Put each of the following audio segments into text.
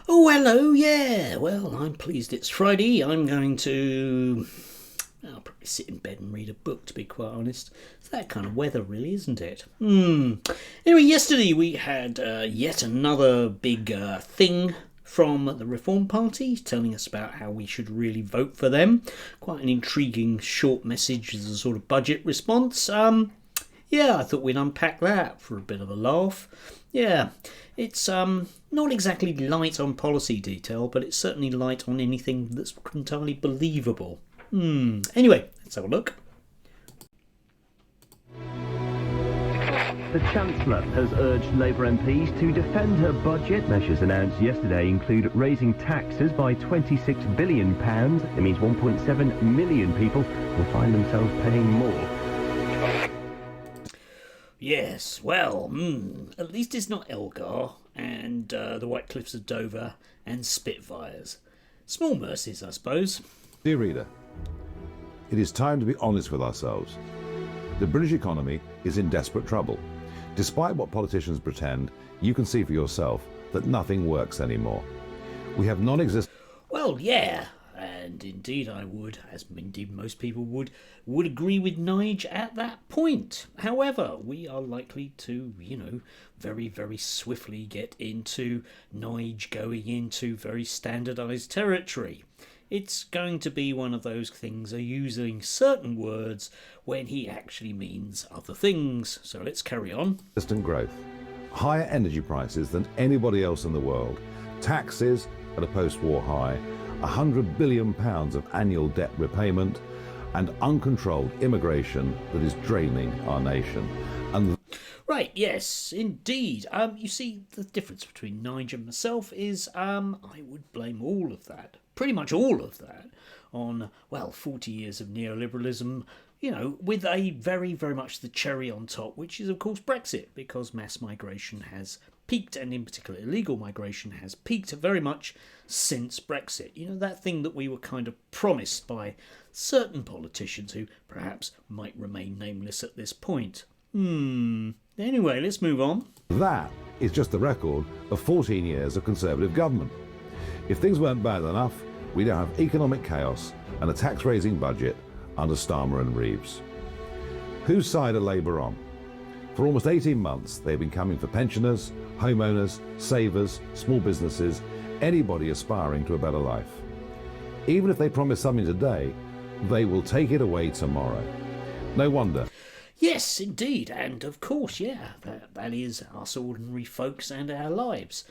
Oh, hello, yeah. Well, I'm pleased it's Friday. I'm going to. I'll probably sit in bed and read a book, to be quite honest. It's that kind of weather, really, isn't it? Anyway, yesterday we had yet another big thing from the Reform Party telling us about how we should really vote for them. Quite an intriguing short message as a sort of budget response. Yeah, I thought we'd unpack that for a bit of a laugh. Yeah, it's not exactly light on policy detail, but it's certainly light on anything that's entirely believable. Anyway, let's have a look. The Chancellor has urged Labour MPs to defend her budget. Measures announced yesterday include raising taxes by £26 billion. It means 1.7 million people will find themselves paying more. Yes, well, at least it's not Elgar and the White Cliffs of Dover and Spitfires. Small mercies, I suppose. Dear reader, it is time to be honest with ourselves. The British economy is in desperate trouble. Despite what politicians pretend, you can see for yourself that nothing works anymore. We have non-existent... Well, yeah, and indeed I would, as indeed most people would agree with Nige at that point. However, we are likely to, very, very swiftly get into Nige going into very standardised territory. It's going to be one of those things of using certain words when he actually means other things. So let's carry on. growth, higher energy prices than anybody else in the world, taxes at a post-war high, £100 billion of annual debt repayment, and uncontrolled immigration that is draining our nation. And right, yes, indeed. You see, the difference between Nigel and myself is I would blame all of that, pretty much all of that, on, 40 years of neoliberalism, with a very, very much the cherry on top, which is, of course, Brexit, because mass migration has peaked, and in particular illegal migration has peaked very much since Brexit. That thing that we were kind of promised by certain politicians who perhaps might remain nameless at this point. Anyway, let's move on. that is just the record of 14 years of Conservative government. If things weren't bad enough, we now have economic chaos and a tax-raising budget under Starmer and Reeves. Whose side are Labour on? For almost 18 months, they've been coming for pensioners, homeowners, savers, small businesses, anybody aspiring to a better life. Even if they promise something today, they will take it away tomorrow. No wonder. Yes, indeed, and of course, that is us ordinary folks and our lives.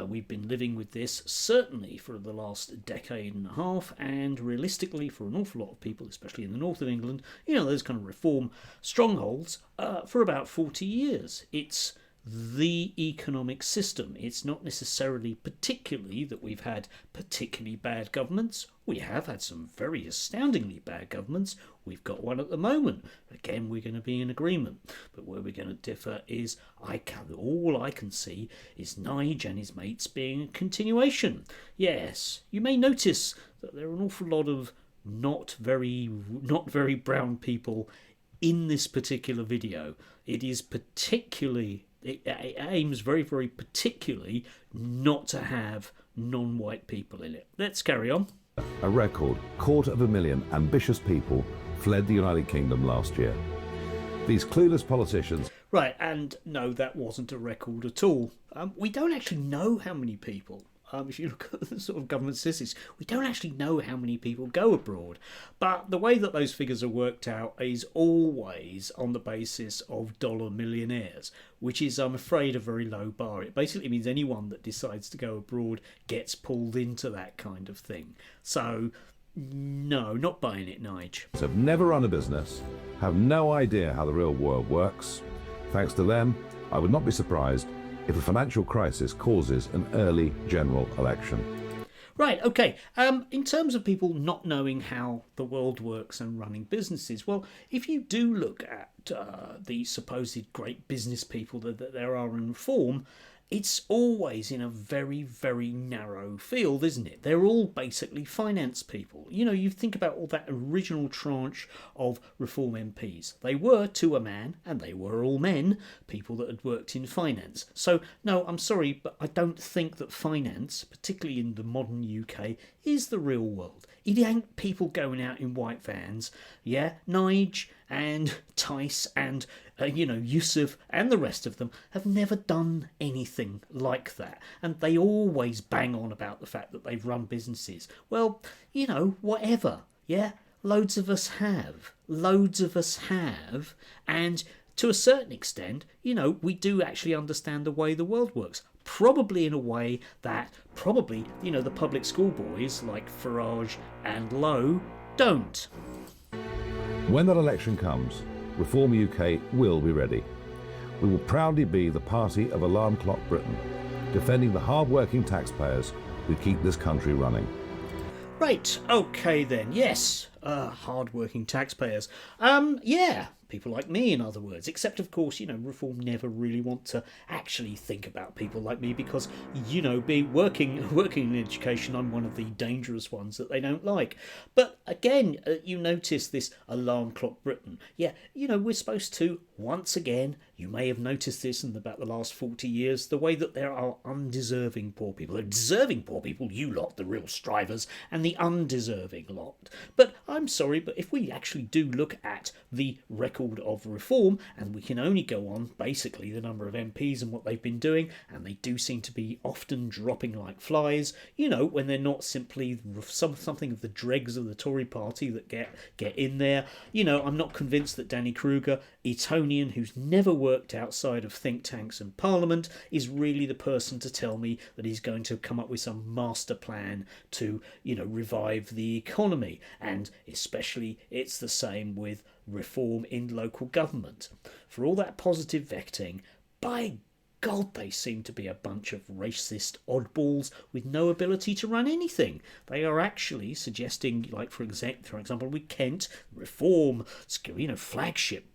We've been living with this certainly for the last decade and a half, and realistically for an awful lot of people, especially in the north of England, those kind of reform strongholds, for about 40 years. It's the economic system. It's not necessarily particularly that we've had particularly bad governments. We have had some very astoundingly bad governments. We've got one at the moment. Again, we're going to be in agreement. But where we're going to differ is all I can see is Nige and his mates being a continuation. Yes, you may notice that there are an awful lot of not very brown people in this particular video. It aims very, very particularly not to have non-white people in it. Let's carry on. A record 250,000 ambitious people fled the United Kingdom last year. These clueless politicians... Right, and no, that wasn't a record at all. We don't actually know how many people. If you look at the sort of government statistics, we don't actually know how many people go abroad. But the way that those figures are worked out is always on the basis of dollar millionaires, which is, I'm afraid, a very low bar. It basically means anyone that decides to go abroad gets pulled into that kind of thing. So, no, not buying it, Nige. have never run a business, have no idea how the real world works. Thanks to them, I would not be surprised if a financial crisis causes an early general election. Right, okay. In terms of people not knowing how the world works and running businesses, well, if you do look at the supposed great business people that there are in reform, it's always in a very, very narrow field, isn't it? They're all basically finance people. You think about all that original tranche of Reform MPs. They were, to a man, and they were all men, people that had worked in finance. So, no, I'm sorry, but I don't think that finance, particularly in the modern UK, is the real world. It ain't people going out in white vans. Yeah, Nige and Tice and, Yusuf and the rest of them have never done anything like that. And they always bang on about the fact that they've run businesses. Well, whatever. Yeah, loads of us have. Loads of us have. And to a certain extent, we do actually understand the way the world works. Probably in a way that the public school boys like Farage and Lowe don't. When that election comes, Reform UK will be ready. We will proudly be the party of Alarm Clock Britain, defending the hard-working taxpayers who keep this country running. Right, okay then, yes, hard-working taxpayers. People like me, in other words. Except, of course, Reform never really want to actually think about people like me because, working in education, I'm one of the dangerous ones that they don't like. But again, you notice this Alarm Clock Britain. Yeah, we're supposed to, once again, you may have noticed this in about the last 40 years, the way that there are undeserving poor people. The deserving poor people, you lot, the real strivers, and the undeserving lot. But I'm sorry, but if we actually do look at the record of reform, and we can only go on basically the number of MPs and what they've been doing, and they do seem to be often dropping like flies, when they're not simply something of the dregs of the Tory party that get in there. I'm not convinced that Danny Kruger, Etonian, who's never worked outside of think tanks and Parliament, is really the person to tell me that he's going to come up with some master plan to, revive the economy. And especially it's the same with reform in local government. For all that positive vecting, by God, they seem to be a bunch of racist oddballs with no ability to run anything. They are actually suggesting, like for example, with Kent, reform, flagship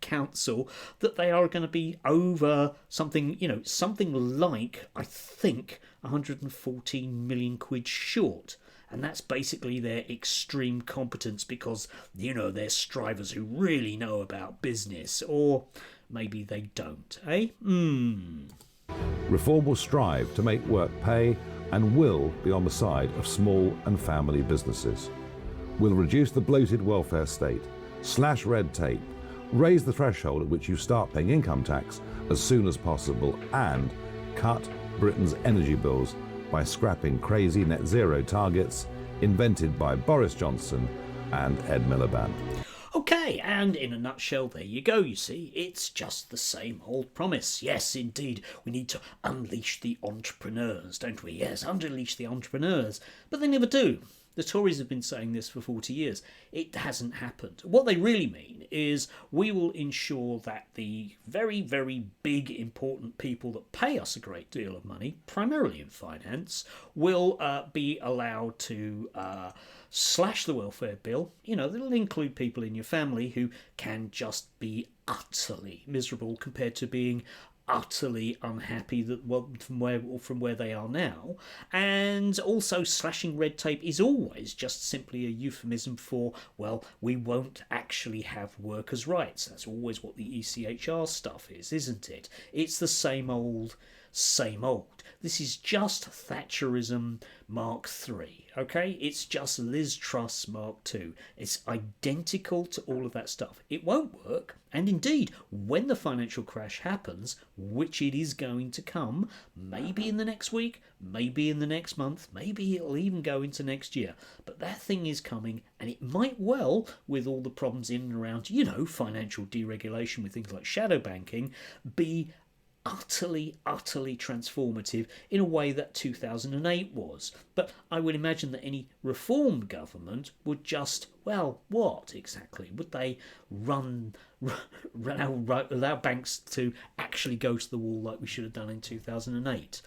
council, that they are going to be over something like, I think, 114 million quid short. And that's basically their extreme competence because, they're strivers who really know about business. Or maybe they don't, eh? Reform will strive to make work pay and will be on the side of small and family businesses. We'll reduce the bloated welfare state, slash red tape, raise the threshold at which you start paying income tax as soon as possible, and cut Britain's energy bills by scrapping crazy net zero targets invented by Boris Johnson and Ed Miliband. Okay, and in a nutshell, there you go, you see. It's just the same old promise. Yes, indeed, we need to unleash the entrepreneurs, don't we? Yes, unleash the entrepreneurs. But they never do. The Tories have been saying this for 40 years. It hasn't happened. What they really mean is we will ensure that the very, very big, important people that pay us a great deal of money, primarily in finance, will be allowed to slash the welfare bill. That'll include people in your family who can just be utterly miserable compared to being utterly unhappy from where they are now. And also slashing red tape is always just simply a euphemism for, well, we won't actually have workers' rights. That's always what the ECHR stuff is, isn't it? It's the same old. This is just Thatcherism Mark III, okay? It's just Liz Truss Mark II. It's identical to all of that stuff. It won't work, and indeed, when the financial crash happens, which it is going to come, maybe in the next week, maybe in the next month, maybe it'll even go into next year, but that thing is coming, and it might well, with all the problems in and around, financial deregulation with things like shadow banking, be utterly transformative in a way that 2008 was. But I would imagine that any reform government would just, well, what exactly? Would they allow banks to actually go to the wall like we should have done in 2008?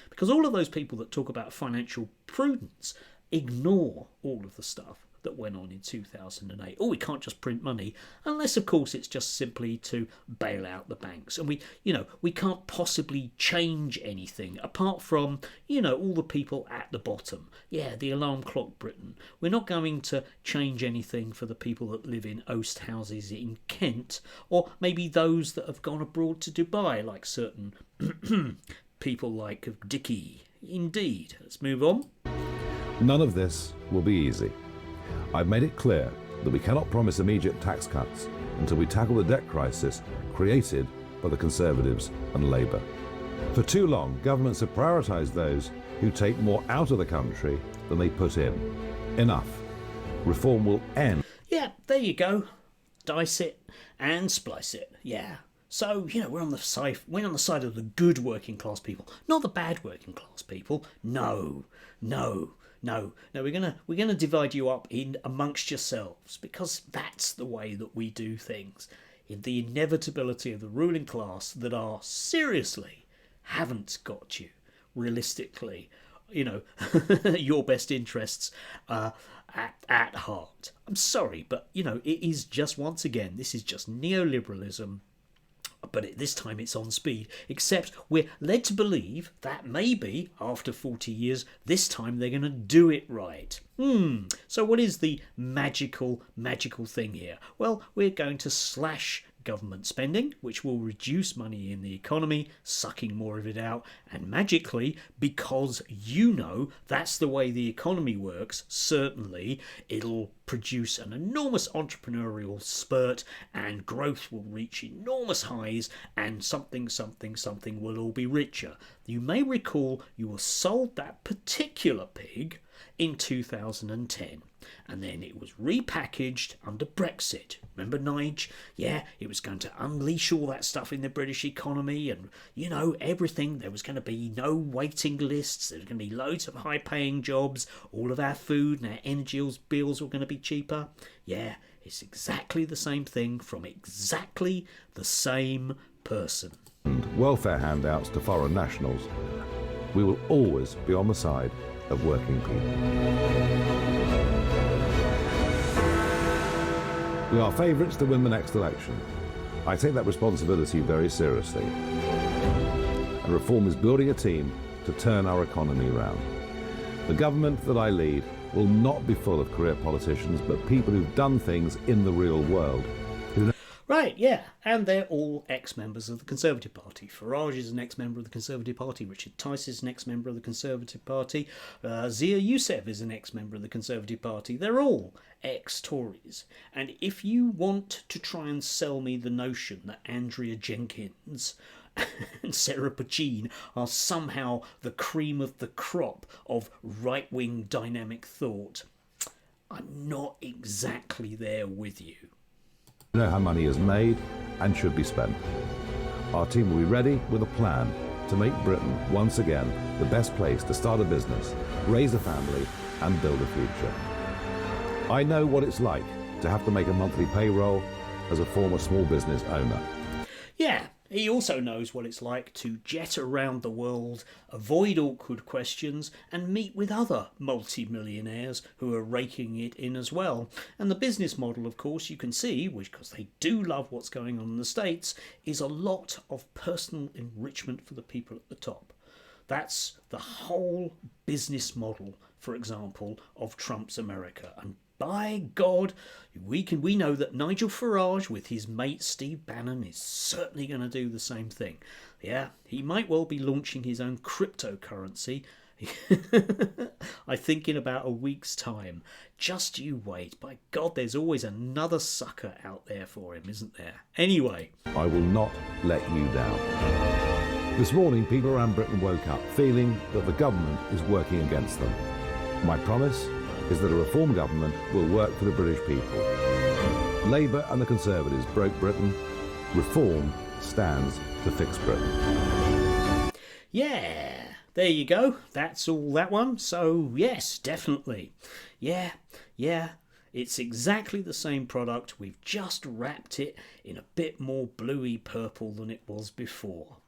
Because all of those people that talk about financial prudence ignore all of the stuff that went on in 2008. Oh, we can't just print money, unless of course it's just simply to bail out the banks. And we can't possibly change anything apart from, all the people at the bottom. Yeah, the alarm clock Britain. We're not going to change anything for the people that live in oast houses in Kent, or maybe those that have gone abroad to Dubai, like certain people like Dickie. Indeed. Let's move on. None of this will be easy. I've made it clear that we cannot promise immediate tax cuts until we tackle the debt crisis created by the Conservatives and Labour. For too long, governments have prioritised those who take more out of the country than they put in. Enough. Reform will end. Yeah, there you go. Dice it and splice it. Yeah. So, we're on the side of the good working class people, not the bad working class people. No. We're gonna divide you up in amongst yourselves, because that's the way that we do things. In the inevitability of the ruling class that are seriously haven't got you realistically, your best interests at heart. I'm sorry, but it is just, once again, this is just neoliberalism. But this time it's on speed, except we're led to believe that maybe, after 40 years, this time they're going to do it right. So what is the magical thing here? Well, we're going to slash government spending, which will reduce money in the economy, sucking more of it out, and magically, because that's the way the economy works, certainly it'll produce an enormous entrepreneurial spurt, and growth will reach enormous highs, and something will all be richer. You may recall you were sold that particular pig in 2010. And then it was repackaged under Brexit. Remember, Nige? Yeah, it was going to unleash all that stuff in the British economy and, everything. There was going to be no waiting lists. There was going to be loads of high-paying jobs. All of our food and our energy bills were going to be cheaper. Yeah, it's exactly the same thing from exactly the same person. And welfare handouts to foreign nationals. We will always be on the side of working people. We are favourites to win the next election. I take that responsibility very seriously. And Reform is building a team to turn our economy around. The government that I lead will not be full of career politicians, but people who've done things in the real world. Right, yeah, and they're all ex-members of the Conservative Party. Farage is an ex-member of the Conservative Party. Richard Tice is an ex-member of the Conservative Party. Zia Youssef is an ex-member of the Conservative Party. They're all ex-Tories. And if you want to try and sell me the notion that Andrea Jenkins and Sarah Pachin are somehow the cream of the crop of right-wing dynamic thought, I'm not exactly there with you. We know how money is made and should be spent. Our team will be ready with a plan to make Britain once again the best place to start a business, raise a family and build a future. I know what it's like to have to make a monthly payroll as a former small business owner. Yeah, he also knows what it's like to jet around the world, avoid awkward questions, and meet with other multi-millionaires who are raking it in as well. And the business model, of course, you can see, because they do love what's going on in the States, is a lot of personal enrichment for the people at the top. That's the whole business model, for example, of Trump's America. And by God, we know that Nigel Farage with his mate Steve Bannon is certainly going to do the same thing. Yeah, he might well be launching his own cryptocurrency. I think in about a week's time. Just you wait. By God, there's always another sucker out there for him, isn't there? Anyway. I will not let you down. This morning, people around Britain woke up feeling that the government is working against them. My promise is that a Reform government will work for the British people. Labour and the Conservatives broke Britain. Reform stands to fix Britain. Yeah, there you go. That's all that one. So, yes, definitely. Yeah. It's exactly the same product. We've just wrapped it in a bit more bluey purple than it was before.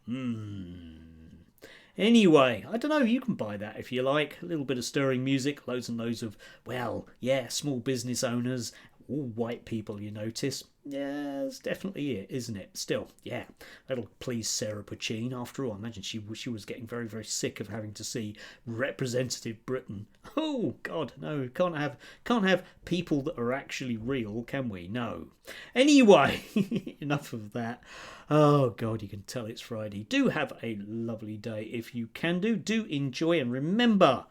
Anyway, I don't know, you can buy that if you like. A little bit of stirring music, loads and loads of, well, yeah, small business owners, all white people, you notice. Yeah, that's definitely it, isn't it? Still, yeah, that'll please Sarah Puccini. After all, I imagine she was getting very, very sick of having to see representative Britain. Oh God, no, can't have people that are actually real, can we? No. Anyway, enough of that. Oh God, you can tell it's Friday. Do have a lovely day if you can do. Do enjoy, and remember,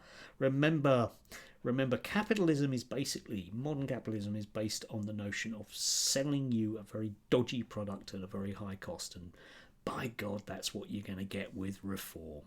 capitalism is basically, modern capitalism is based on the notion of selling you a very dodgy product at a very high cost. And by God, that's what you're going to get with reform.